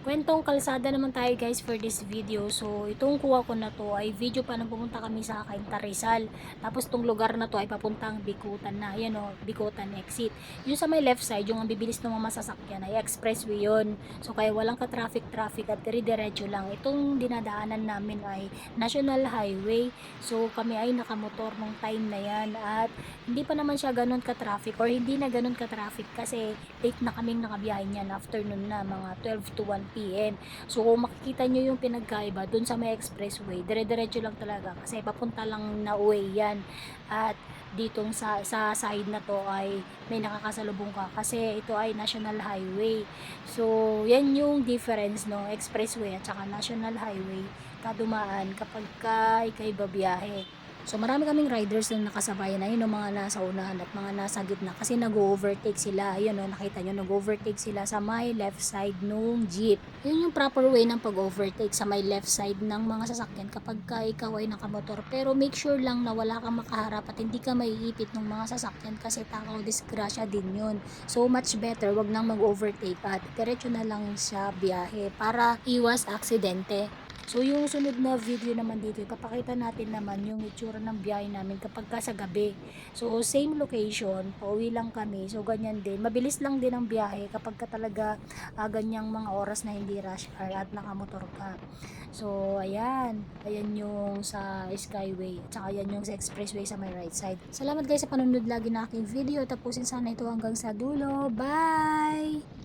Kwentong kalsada naman tayo guys for this video. So itong kuha ko na to ay video pa nang pumunta kami sa Cainta Rizal. Tapos tong lugar na to ay papuntang Bikutan na. Ayan o, Bikutan exit. Yung sa may left side, yung ang bibilis ng mga masasakyan ay expressway yun. So kaya walang ka-traffic at dire-diretso lang. Itong dinadaanan namin ay National Highway. So kami ay nakamotor nung time na yan at hindi pa naman siya ganun ka-traffic or hindi na ganun ka-traffic kasi late na kaming nakabiyahe niyan, afternoon na, mga 12 to 1 p.m. So kung makikita nyo yung pinagkaiba dun sa may expressway, dire-diretso lang talaga kasi papunta lang na way yan. At ditong sa side na to ay may nakakasalubong ka kasi ito ay National Highway. So yan yung difference no, expressway at saka National Highway kadumaan kapag ka ikay babiyahe. So marami kaming riders na nakasabayan na yun, yung mga nasa unahan at mga nasa gitna kasi nag-overtake sila. Ayun o, nakita nyo, nag-overtake sila sa may left side nung jeep. Yun yung proper way ng pag-overtake sa may left side ng mga sasakyan kapag ka ikaw ay nakamotor. Pero make sure lang na wala kang makaharap at hindi ka maiipit ng mga sasakyan kasi takaw disgrasya din yun. So much better, wag nang mag-overtake at diretso na lang sa biyahe para iwas aksidente. So yung sunod na video naman dito, ipapakita natin naman yung itsura ng biyahe namin kapag ka sa gabi. So same location, pauwi lang kami. So ganyan din, mabilis lang din ang biyahe kapag ka talaga ganyang mga oras na hindi rush hour at nakamotor ka. So ayan, ayan yung sa Skyway, at saka yan yung sa expressway sa my right side. Salamat guys sa panunod lagi na aking video. Tapusin sana ito hanggang sa dulo. Bye!